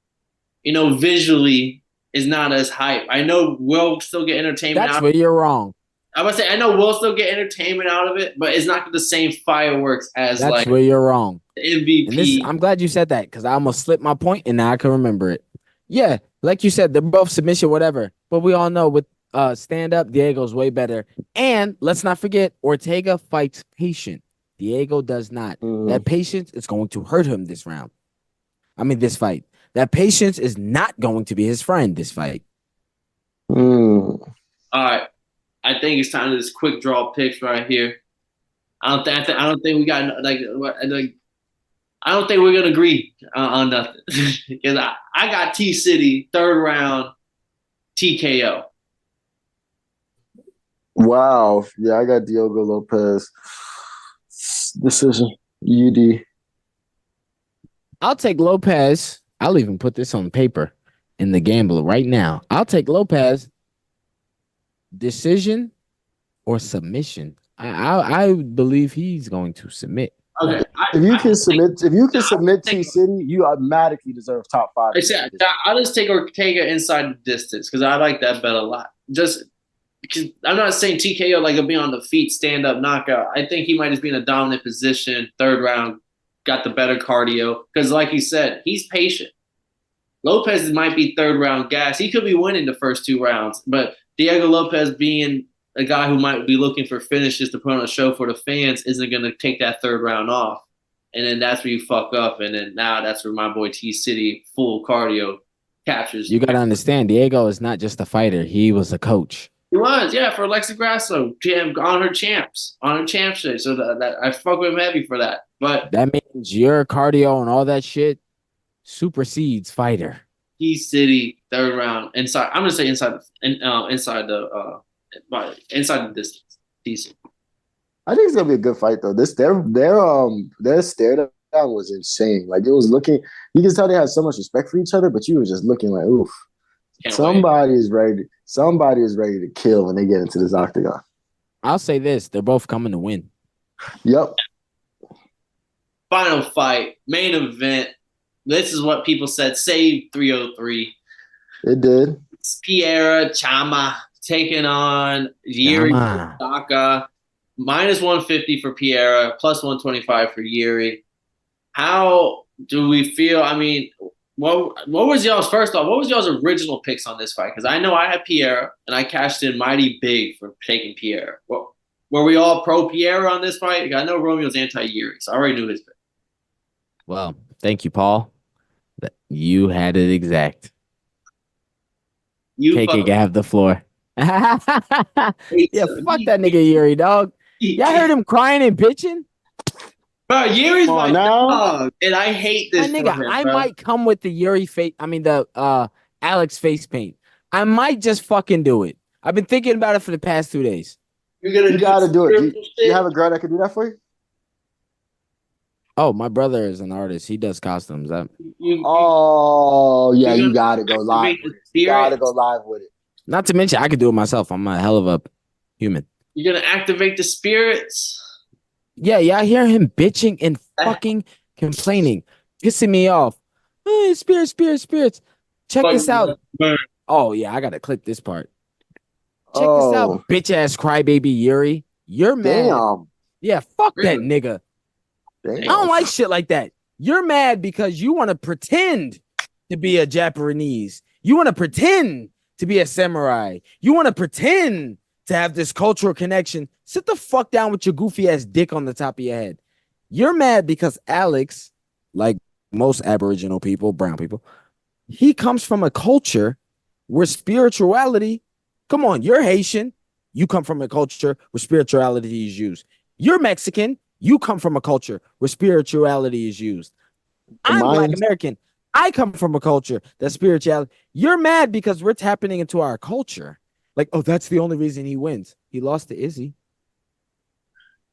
visually is not as hype. I know we'll still get entertainment. That's where you're wrong. I would say I know we'll still get entertainment out of it, but it's not the same fireworks as That's like where you're wrong. the And this, MVP. I'm glad you said that because I almost slipped my point and now I can remember it. Yeah, like you said, they're both submission, whatever. But we all know with stand up, Diego's way better. And let's not forget, Ortega fights patient. Diego does not. That patience is going to hurt him this round. I mean, this fight. That patience is not going to be his friend this fight. All right, I think it's time to just quick draw picks right here. I don't think we got like I don't think we're gonna agree on nothing because I got T City third round TKO. Wow. Yeah, I got Diogo Lopez. Decision. UD. I'll take Lopez. I'll even put this on paper in the gambler right now. I'll take Lopez. Decision or submission. I believe he's going to submit. Okay, If you can submit T City, you automatically deserve top 5. I'll just take Ortega inside the distance because I like that bet a lot. Just because I'm not saying TKO like he'll be on the feet, stand up, knockout. I think he might just be in a dominant position, third round, got the better cardio. Because like you said, he's patient. Lopez might be third round gas. He could be winning the first 2 rounds, but Diego Lopez being a guy who might be looking for finishes to put on a show for the fans isn't going to take that third round off. And then that's where you fuck up. And then now that's where my boy T City full cardio captures. You got to understand, Diego is not just a fighter. He was a coach. He was, yeah, for Alexa Grasso, on her championship. So that I fuck with him heavy for that. But that means your cardio and all that shit supersedes fighter. T City third round inside. I'm gonna say inside the distance. Decent. I think it's gonna be a good fight though. Their stare down was insane. Like it was looking, you can tell they had so much respect for each other, but you were just looking like, oof. Somebody is ready to kill when they get into this octagon. I'll say this: they're both coming to win. Yep. Final fight, main event. This is what people said. Save 303. It did. It's Pereira Chama taking on Jiri Prochazka. Minus 150 for Pereira, plus 125 for Jiri. How do we feel? I mean, what was y'all's first off? What was y'all's original picks on this fight? Because I know I had Pereira and I cashed in mighty big for taking Pereira. Well, were we all pro Pereira on this fight? I know Romeo's anti-Jiri, so I already knew his pick. Well, thank you, Paul. You had it exact. KK can have the floor. Yeah, fuck that nigga Jiri, dog. Y'all heard him crying and bitching? Bro, Yuri's my dog, and I hate this. Nigga, I might come with the Jiri face. I mean, the Alex face paint. I might just fucking do it. I've been thinking about it for the past 2 days. You gotta do it. You have a girl that can do that for you? Oh, my brother is an artist. He does costumes. You gotta go live with it. You gotta go live with it. Not to mention, I could do it myself. I'm a hell of a human. You're gonna activate the spirits. Yeah, I hear him bitching and fucking complaining, pissing me off. Hey, spirits. Check this out. Oh, yeah, I gotta clip this part. Check this out, bitch ass crybaby Jiri. You're mad. Damn. Yeah, fuck that nigga. Damn. I don't like shit like that. You're mad because you want to pretend to be a Japanese. You want to pretend to be a samurai. You want to pretend to have this cultural connection. Sit the fuck down with your goofy ass dick on the top of your head. You're mad because Alex, like most Aboriginal people, brown people, he comes from a culture where spirituality, come on, you're Haitian. You come from a culture where spirituality is used. You're Mexican. You come from a culture where spirituality is used. I'm Black American. I come from a culture that spirituality. You're mad because we're tapping into our culture. Like, oh, that's the only reason he wins. He lost to Izzy.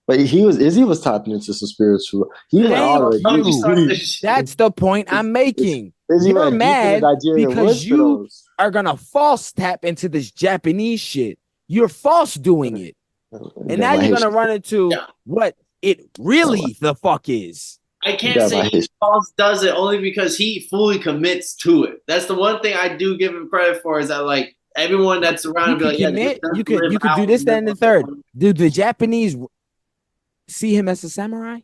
But Izzy was tapping into some spiritual. That's the point I'm making. You're mad because you are gonna false tap into this Japanese shit. You're false doing it. And now you're gonna run into what it really the fuck is. I can't say he does it only because he fully commits to it. That's the one thing I do give him credit for is that, like, everyone that's around You and be could like, yeah, commit. just You could live do out, this, that, live and the up. third. Do the Japanese see him as a samurai?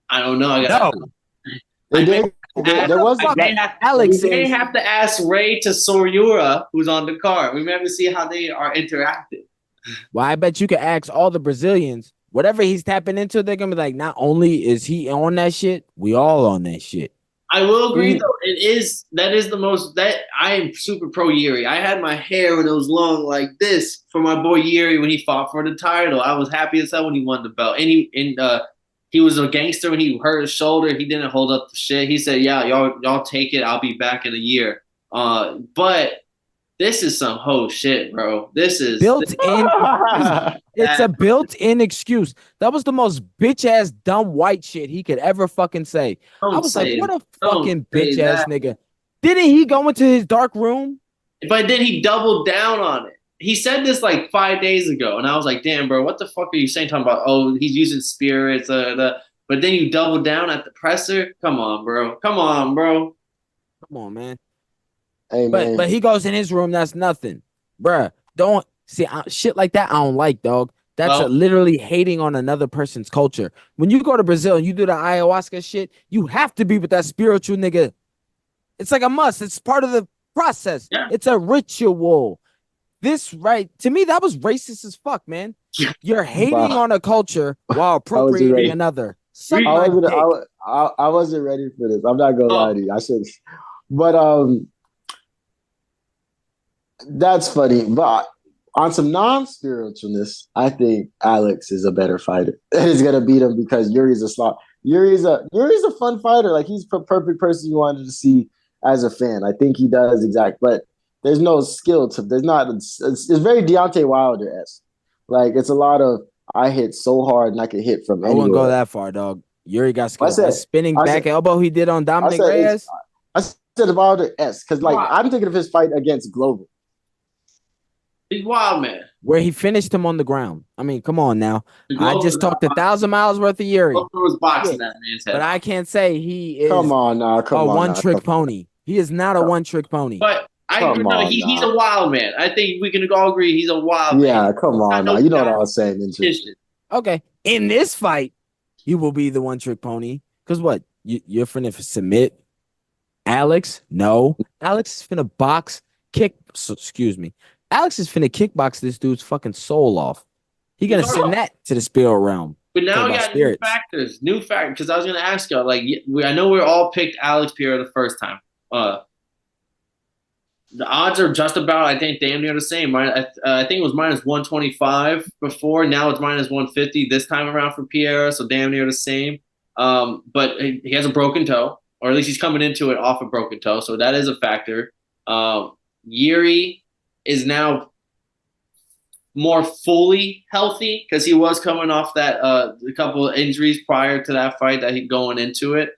I don't know. No. They I may did. ask, There was I may like, have, Alex we may is. have to ask Ray to Soryura, who's on the card. We may have to see how they are interacting. Well, I bet you could ask all the Brazilians. Whatever he's tapping into, they're gonna be like, not only is he on that shit, we all on that shit. I will agree though. That is the most that I am super pro Jiri. I had my hair when it was long like this for my boy Jiri when he fought for the title. I was happy as hell when he won the belt. And he was a gangster when he hurt his shoulder. He didn't hold up the shit. He said, "Yeah, y'all take it. I'll be back in a year." But this is some whole shit, bro. This is built in. It's a built-in excuse. That was the most bitch-ass dumb white shit he could ever fucking say. I was like, what a fucking bitch-ass nigga. Didn't he go into his dark room? If I did, he doubled down on it. He said this like 5 days ago, and I was like, damn, bro, what the fuck are you saying? Talking about, oh, he's using spirits. But then you double down at the presser? Come on, bro. Come on, bro. Come on, man. Hey, man. But he goes in his room, that's nothing. Bruh, don't see shit like that. I don't like, dog. That's literally hating on another person's culture. When you go to Brazil and you do the ayahuasca shit, you have to be with that spiritual nigga. It's like a must. It's part of the process. Yeah. It's a ritual. This, right, to me, that was racist as fuck, man. You're hating on a culture while appropriating another. I wasn't ready for this. I'm not gonna lie to you. I should, but that's funny. But on some non-spiritualness, I think Alex is a better fighter. He's gonna beat him because Yuri's a slot. Yuri's a fun fighter. Like, he's the perfect person you wanted to see as a fan. I think he does but there's no skill to. There's not. It's very Deontay Wilder-esque. Like, it's a lot of I hit so hard and I could hit from anywhere. I wouldn't go that far, dog. Yuri got skills. That spinning back elbow he did on Dominic Reyes. I said Wilder-esque because, like, I'm thinking of his fight against Glover. He's wild, man. Where he finished him on the ground. I mean, come on now. I just talked 1,000 miles worth of Yuri. Glover was boxing that man's head. But I can't say he is a one-trick pony. He is not a one-trick pony. But he's a wild man. I think we can all agree he's a wild man. Yeah, come on now. You know what I was saying. Okay. In this fight, you will be the one-trick pony. Because what? You're finna submit Alex? No. Alex is finna excuse me. Alex is finna kickbox this dude's fucking soul off. He gonna send that to the spirit realm. But now we got new factors. Because I was gonna ask y'all, like, I know we all picked Alex Pereira the first time. The odds are just about, I think, damn near the same. I think it was minus 125 before. Now it's minus 150 this time around for Pereira, so damn near the same. But he has a broken toe, or at least he's coming into it off a broken toe, so that is a factor. Jiri is now more fully healthy because he was coming off that a couple of injuries prior to that fight that he going into it.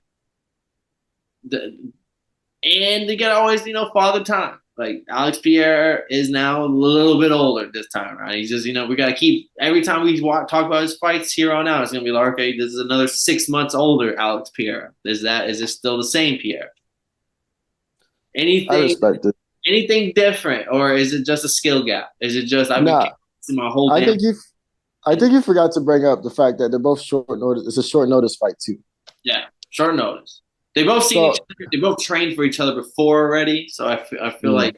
And they get always, father time. Like, Alex Pereira is now a little bit older this time around. He's just, we got to keep, every time we talk about his fights here on out, it's going to be like, okay, this is another 6 months older Alex Pereira. Is it still the same Pereira? I respect it. Anything different, or is it just a skill gap? Is it just, my whole I think you forgot to bring up the fact that they're both short notice. It's a short notice fight too. Yeah, short notice. They both seen each other. They both trained for each other before already. So I feel like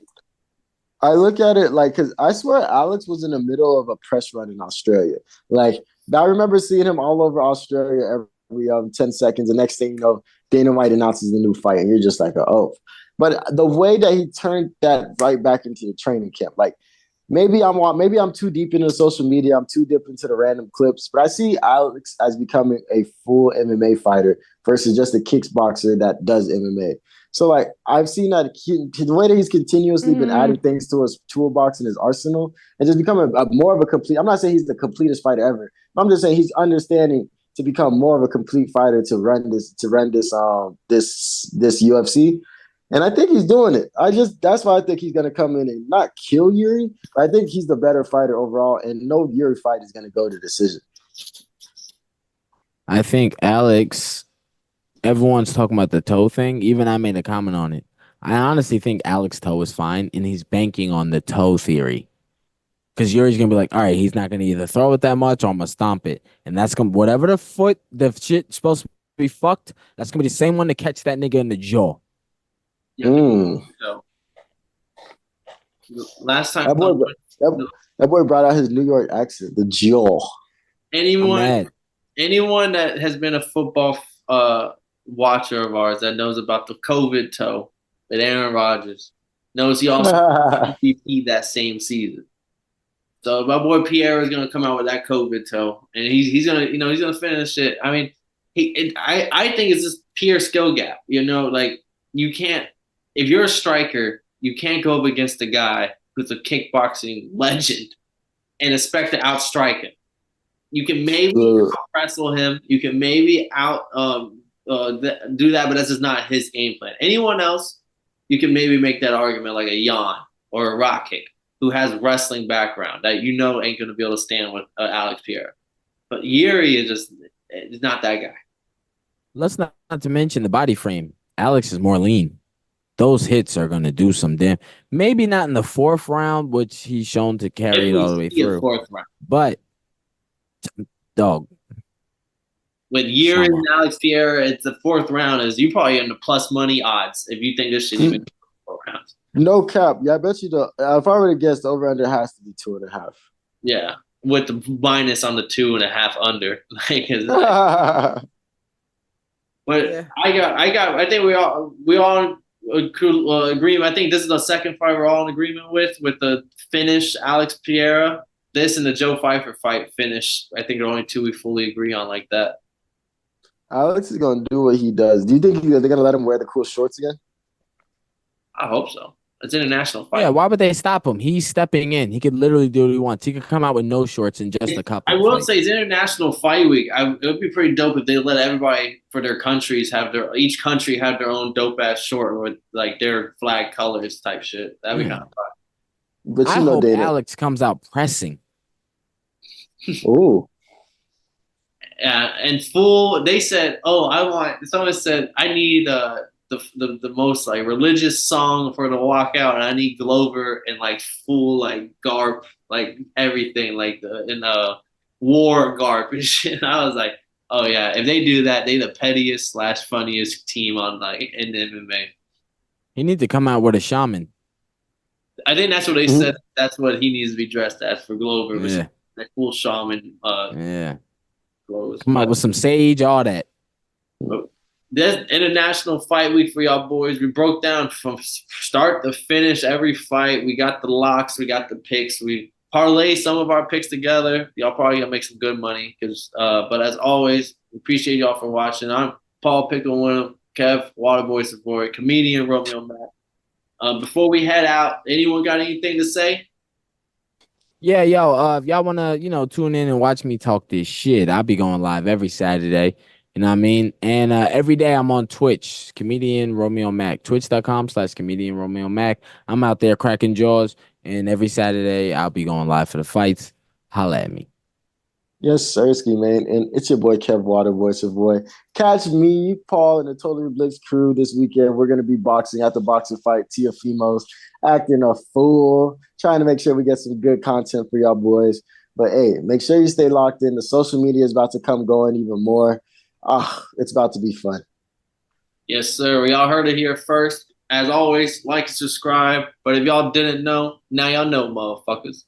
I look at it like, because I swear Alex was in the middle of a press run in Australia. Like, I remember seeing him all over Australia every 10 seconds. The next thing you know, Dana White announces the new fight, and you're just like, oh. But the way that he turned that right back into the training camp, like, maybe I'm too deep into social media. I'm too deep into the random clips. But I see Alex as becoming a full MMA fighter versus just a kickboxer that does MMA. So, like, I've seen that the way that he's continuously been adding things to his toolbox and his arsenal and just becoming more of a complete. I'm not saying he's the completest fighter ever. But I'm just saying he's understanding to become more of a complete fighter to run this UFC. And I think he's doing it. That's why I think he's going to come in and not kill Jiri, but I think he's the better fighter overall, and no Jiri fight is going to go to decision. I think Alex, everyone's talking about the toe thing. Even I made a comment on it. I honestly think Alex toe is fine, and he's banking on the toe theory. Because Yuri's gonna be like, all right, he's not gonna either throw it that much or I'm gonna stomp it, and that's gonna whatever the shit supposed to be fucked. That's gonna be the same one to catch that nigga in the jaw. Yeah. So, last time That boy, that boy brought out his New York accent, the jaw. I'm anyone mad. anyone that has been a football watcher of ours that knows about the COVID toe with Aaron Rodgers knows he also MVP that same season. So my boy Pierre is gonna come out with that COVID toe, and he's gonna he's gonna finish it. I mean, I think it's just pure skill gap. Like you can't if you're a striker, you can't go up against a guy who's a kickboxing legend and expect to outstrike him. You can maybe wrestle him. You can maybe do that, but that's just not his game plan. Anyone else, you can maybe make that argument like a Jan or a Rock Kick who has wrestling background that ain't going to be able to stand with Alex Pereira. But Jiri is not that guy. Let's not to mention the body frame. Alex is more lean. Those hits are gonna do some damn. Maybe not in the fourth round, which he's shown to carry it all the way through. Fourth round. But dog. With Jiri and Alex Pereira, it's the fourth round. You probably in the plus money odds if you think this should even go 4 rounds. No cap. Yeah, I bet you if I were to guess, the over under has to be 2.5. Yeah, with the minus on the 2.5 under. But yeah. I think we all agree. I think this is the second fight we're all in agreement with the finish Alex Pereira. This and the Joe Pfeiffer fight finish. I think are only two we fully agree on like that. Alex is gonna do what he does. Do you think they're gonna let him wear the cool shorts again? I hope so. It's an international fight. Yeah, why would they stop him? He's stepping in. He could literally do what he wants. He could come out with no shorts and just a couple. I will say it's International Fight Week. It would be pretty dope if they let everybody for their countries each country have their own dope ass short with like their flag colors type shit. That'd be kind of fun. But I hope Alex comes out pressing. Ooh. And full. They said, someone said I need the most like religious song for the walkout, and I need Glover in like full like garb, like everything, like in the war garb and shit. And I was like, oh yeah, if they do that, they the pettiest / funniest team on like in MMA. He needs to come out with a shaman. I think that's what they said. That's what he needs to be dressed as for Glover. Yeah. That cool shaman. Yeah. Clothes. Come out with some sage, all that. This International Fight Week for y'all boys. We broke down from start to finish every fight. We got the locks. We got the picks. We parlayed some of our picks together. Y'all probably gonna make some good money. But as always, we appreciate y'all for watching. I'm Paul Pickle Winham, Kev Waterboy Savoy, comedian Romeo Mack. Before we head out, anyone got anything to say? Yeah, if y'all wanna, tune in and watch me talk this shit, I'll be going live every Saturday. You know what I mean? And every day I'm on Twitch, comedian Romeo Mack, twitch.com/comedian Romeo Mack. I'm out there cracking jaws, and every Saturday I'll be going live for the fights. Holla at me. Yes, Sirski, man. And it's your boy, Kev Waterboy Savoy. Catch me, Paul, and the Totally Blitz crew this weekend. We're going to be boxing at the boxing fight, Teofimo's, acting a fool, trying to make sure we get some good content for y'all boys. But, hey, make sure you stay locked in. The social media is about to come going even more. It's about to be fun. Yes, sir. We all heard it here first. As always, like and subscribe. But if y'all didn't know, now y'all know, motherfuckers.